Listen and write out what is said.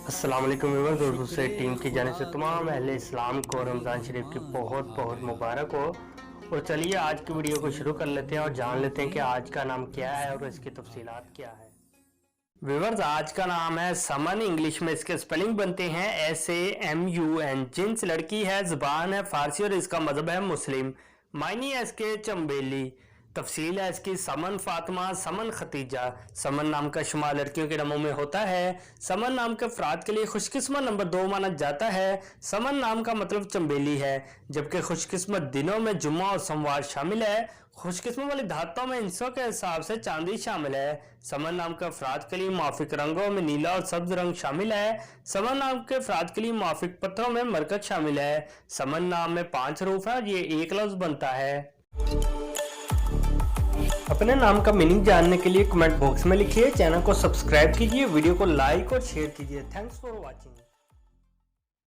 अस्सलाम वालेकुम व्यूअर्स, और दूसरे टीम की जाने से तमाम अहले इस्लाम को रमज़ान शरीफ की बहुत बहुत मुबारक हो। और चलिए आज की वीडियो को शुरू कर लेते हैं और जान लेते हैं कि आज का नाम क्या है और इसकी तफसीलात क्या है। व्यूअर्स, आज का नाम है समन। इंग्लिश में इसके स्पेलिंग बनते हैं SAMUN। जिन्स लड़की है, ज़बान है फारसी और इसका मजहब है मुस्लिम। मायनी है इसके चंबेली। तफसील है इसकी समन फातिमा, समन खतीजा। समन नाम का शुमार लड़कियों के नामों में होता है। समन नाम के अफराद के लिए खुशकिस्मत नंबर 2 माना जाता है। समन नाम का मतलब चंबेली है, जबकि खुशकिस्मत दिनों में जुम्मा और सोमवार शामिल है। खुशकिस्मत वाली धातुओं में इंसों के हिसाब से चांदी शामिल है। समन नाम के अफराद के लिए मुआफिक रंगों में नीला और सब्ज रंग शामिल है। समन नाम के अफराद के लिए मुआफिक पत्थरों में मरकज शामिल है। समन नाम में 5 हरूफ है और ये एक लफ्ज बनता है। अपने नाम का मीनिंग जानने के लिए कमेंट बॉक्स में लिखिए, चैनल को सब्सक्राइब कीजिए, वीडियो को लाइक और शेयर कीजिए। Thanks for watching.